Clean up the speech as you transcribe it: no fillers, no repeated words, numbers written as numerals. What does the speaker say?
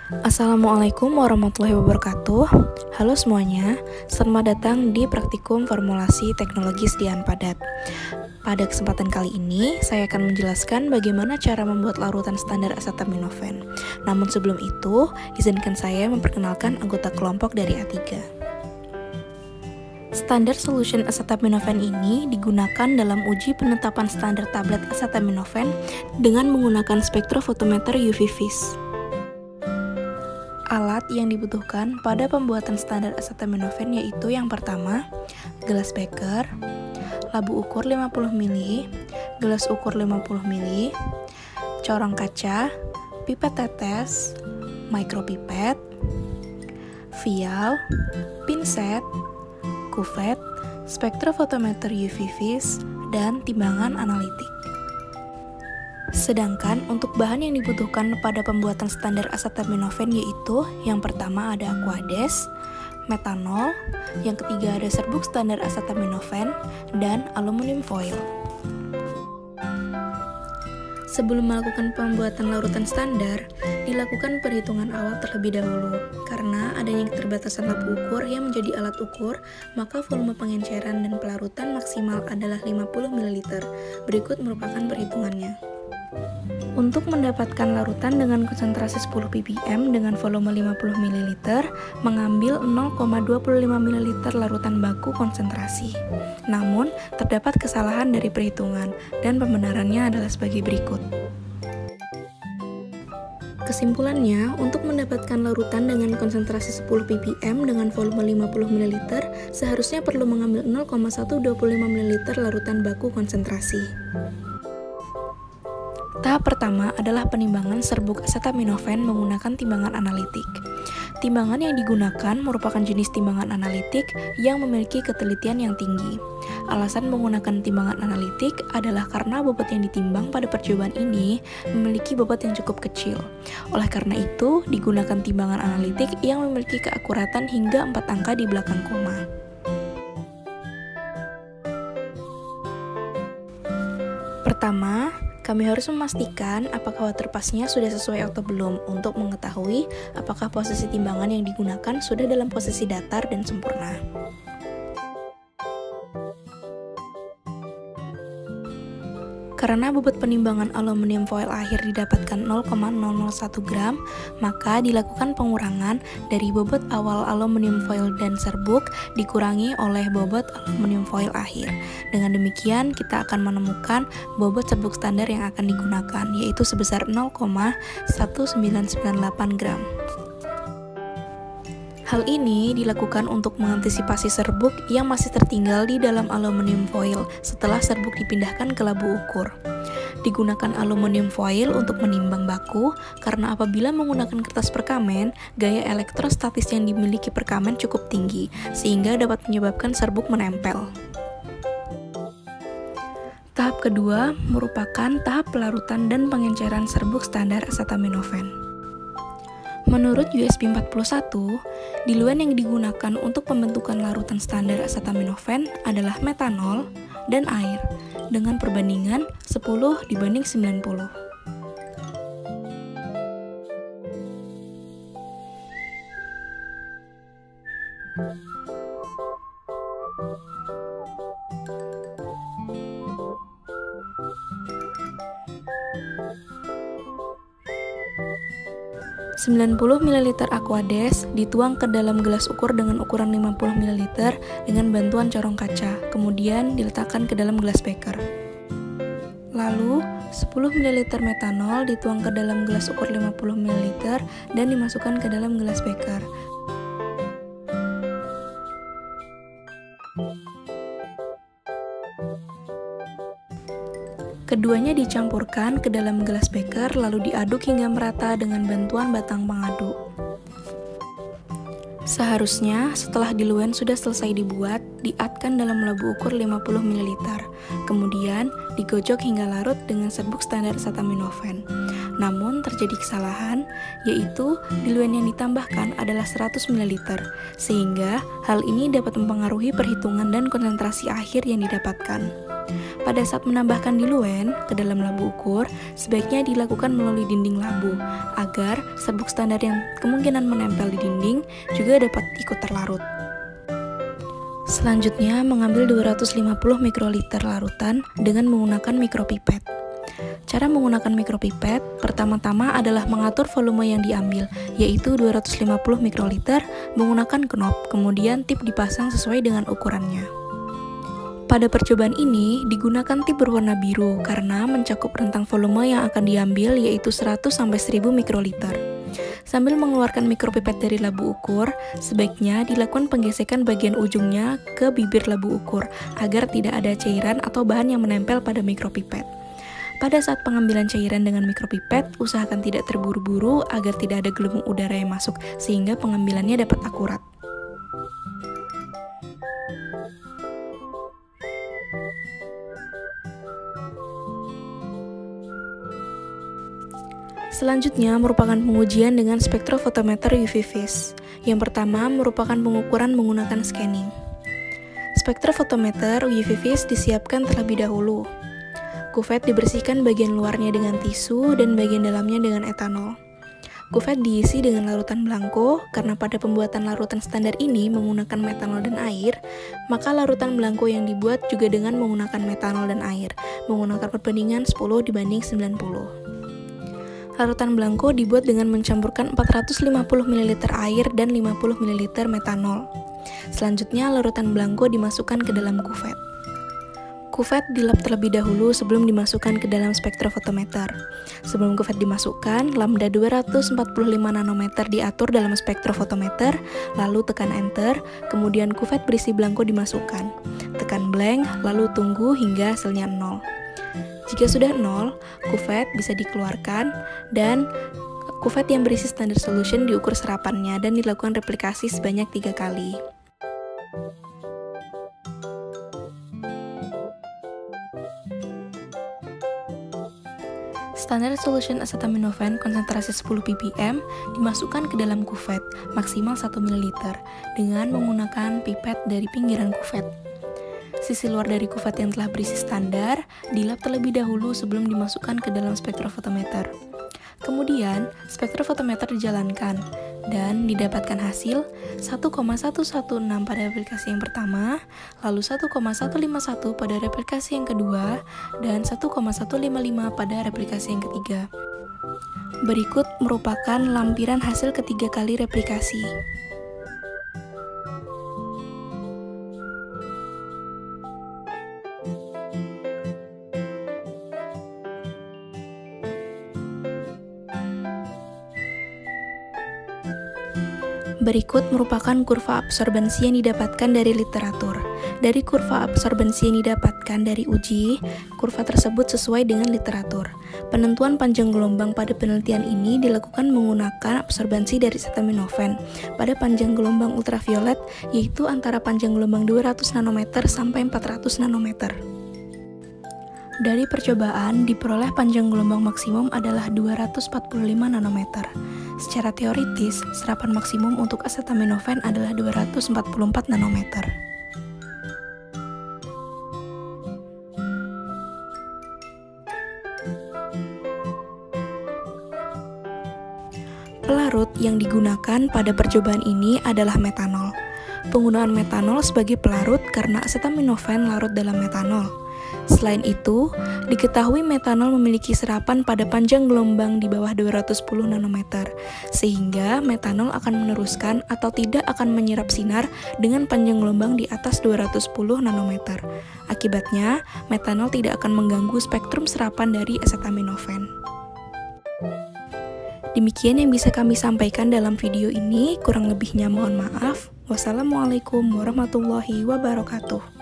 Assalamualaikum warahmatullahi wabarakatuh. Halo semuanya, selamat datang di Praktikum Formulasi Teknologi Sediaan Padat. Pada kesempatan kali ini, saya akan menjelaskan bagaimana cara membuat larutan standar asetaminofen. Namun sebelum itu, izinkan saya memperkenalkan anggota kelompok dari A3. Standar solution asetaminofen ini digunakan dalam uji penetapan standar tablet asetaminofen dengan menggunakan spektrofotometer UV-Vis. Alat yang dibutuhkan pada pembuatan standar asetaminofen yaitu yang pertama, gelas beker, labu ukur 50 ml, gelas ukur 50 ml, corong kaca, pipet tetes, mikropipet, vial, pinset, kuvet, spektrofotometer UV-Vis, dan timbangan analitik. Sedangkan untuk bahan yang dibutuhkan pada pembuatan standar asetaminofen yaitu yang pertama ada aquades, metanol, yang ketiga ada serbuk standar asetaminofen, dan aluminium foil. Sebelum melakukan pembuatan larutan standar, dilakukan perhitungan awal terlebih dahulu. Karena adanya keterbatasan labu ukur yang menjadi alat ukur, maka volume pengenceran dan pelarutan maksimal adalah 50 ml. Berikut merupakan perhitungannya. Untuk mendapatkan larutan dengan konsentrasi 10 ppm dengan volume 50 ml, mengambil 0,25 ml larutan baku konsentrasi. Namun, terdapat kesalahan dari perhitungan, dan pembenarannya adalah sebagai berikut. Kesimpulannya, untuk mendapatkan larutan dengan konsentrasi 10 ppm dengan volume 50 ml, seharusnya perlu mengambil 0,125 ml larutan baku konsentrasi. Tahap pertama adalah penimbangan serbuk asetaminofen menggunakan timbangan analitik. Timbangan yang digunakan merupakan jenis timbangan analitik yang memiliki ketelitian yang tinggi. Alasan menggunakan timbangan analitik adalah karena bobot yang ditimbang pada percobaan ini memiliki bobot yang cukup kecil. Oleh karena itu, digunakan timbangan analitik yang memiliki keakuratan hingga 4 angka di belakang koma. Pertama, kami harus memastikan apakah water pass-nya sudah sesuai atau belum untuk mengetahui apakah posisi timbangan yang digunakan sudah dalam posisi datar dan sempurna. Karena bobot penimbangan aluminium foil akhir didapatkan 0,001 gram, maka dilakukan pengurangan dari bobot awal aluminium foil dan serbuk dikurangi oleh bobot aluminium foil akhir. Dengan demikian, kita akan menemukan bobot serbuk standar yang akan digunakan, yaitu sebesar 0,1998 gram. Hal ini dilakukan untuk mengantisipasi serbuk yang masih tertinggal di dalam aluminium foil setelah serbuk dipindahkan ke labu ukur. Digunakan aluminium foil untuk menimbang baku karena apabila menggunakan kertas perkamen, gaya elektrostatis yang dimiliki perkamen cukup tinggi sehingga dapat menyebabkan serbuk menempel. Tahap kedua merupakan tahap pelarutan dan pengenceran serbuk standar asetaminofen. Menurut USP 41, diluen yang digunakan untuk pembentukan larutan standar asetaminofen adalah metanol dan air dengan perbandingan 10:90. Sembilan 90 ml aquades dituang ke dalam gelas ukur dengan ukuran 50 ml dengan bantuan corong kaca, kemudian diletakkan ke dalam gelas beker. Lalu, 10 ml metanol dituang ke dalam gelas ukur 50 ml dan dimasukkan ke dalam gelas beker. Keduanya dicampurkan ke dalam gelas beker lalu diaduk hingga merata dengan bantuan batang pengaduk. Seharusnya setelah diluen sudah selesai dibuat, diatkan dalam labu ukur 50 ml. Kemudian digojok hingga larut dengan serbuk standar asetaminofen. Namun terjadi kesalahan, yaitu diluen yang ditambahkan adalah 100 ml, sehingga hal ini dapat mempengaruhi perhitungan dan konsentrasi akhir yang didapatkan. Pada saat menambahkan diluent ke dalam labu ukur, sebaiknya dilakukan melalui dinding labu, agar serbuk standar yang kemungkinan menempel di dinding juga dapat ikut terlarut. Selanjutnya, mengambil 250 mikroliter larutan dengan menggunakan mikropipet. Cara menggunakan mikropipet, pertama-tama adalah mengatur volume yang diambil, yaitu 250 mikroliter menggunakan knop, kemudian tip dipasang sesuai dengan ukurannya. Pada percobaan ini, digunakan tip berwarna biru karena mencakup rentang volume yang akan diambil yaitu 100-1000 mikroliter. Sambil mengeluarkan mikropipet dari labu ukur, sebaiknya dilakukan penggesekan bagian ujungnya ke bibir labu ukur agar tidak ada cairan atau bahan yang menempel pada mikropipet. Pada saat pengambilan cairan dengan mikropipet, usahakan tidak terburu-buru agar tidak ada gelembung udara yang masuk sehingga pengambilannya dapat akurat. Selanjutnya merupakan pengujian dengan spektrofotometer UV phase. Yang pertama merupakan pengukuran menggunakan scanning. Spektrofotometer UV phase disiapkan terlebih dahulu. Kuvet dibersihkan bagian luarnya dengan tisu dan bagian dalamnya dengan etanol. Kuvet diisi dengan larutan blanko, karena pada pembuatan larutan standar ini menggunakan metanol dan air, maka larutan blanko yang dibuat juga dengan menggunakan metanol dan air, menggunakan perbandingan 10:90. Larutan blanko dibuat dengan mencampurkan 450 ml air dan 50 ml metanol. Selanjutnya, larutan blanko dimasukkan ke dalam kuvet. Kuvet dilap terlebih dahulu sebelum dimasukkan ke dalam spektrofotometer. Sebelum kuvet dimasukkan, lambda 245 nanometer diatur dalam spektrofotometer, lalu tekan enter, kemudian kuvet berisi blanko dimasukkan. Tekan blank, lalu tunggu hingga hasilnya 0. Jika sudah 0, kuvet bisa dikeluarkan dan kuvet yang berisi standard solution diukur serapannya dan dilakukan replikasi sebanyak 3 kali. Standard solution acetaminophen konsentrasi 10 ppm dimasukkan ke dalam kuvet maksimal 1 ml dengan menggunakan pipet dari pinggiran kuvet. Sisi luar dari kuvet yang telah berisi standar dilap terlebih dahulu sebelum dimasukkan ke dalam spektrofotometer. Kemudian, spektrofotometer dijalankan dan didapatkan hasil 1,116 pada replikasi yang pertama, lalu 1,151 pada replikasi yang kedua, dan 1,155 pada replikasi yang ketiga. Berikut merupakan lampiran hasil ketiga kali replikasi. Berikut merupakan kurva absorbensi yang didapatkan dari literatur. Dari kurva absorbensi yang didapatkan dari uji, kurva tersebut sesuai dengan literatur. Penentuan panjang gelombang pada penelitian ini dilakukan menggunakan absorbensi dari acetaminophen pada panjang gelombang ultraviolet, yaitu antara panjang gelombang 200 nanometer sampai 400 nanometer. Dari percobaan, diperoleh panjang gelombang maksimum adalah 245 nanometer. Secara teoritis, serapan maksimum untuk acetaminophen adalah 244 nanometer. Pelarut yang digunakan pada percobaan ini adalah metanol. Penggunaan metanol sebagai pelarut karena acetaminophen larut dalam metanol. Selain itu, diketahui metanol memiliki serapan pada panjang gelombang di bawah 210 nanometer, sehingga metanol akan meneruskan atau tidak akan menyerap sinar dengan panjang gelombang di atas 210 nanometer. Akibatnya, metanol tidak akan mengganggu spektrum serapan dari acetaminophen. Demikian yang bisa kami sampaikan dalam video ini, kurang lebihnya mohon maaf. Wassalamualaikum warahmatullahi wabarakatuh.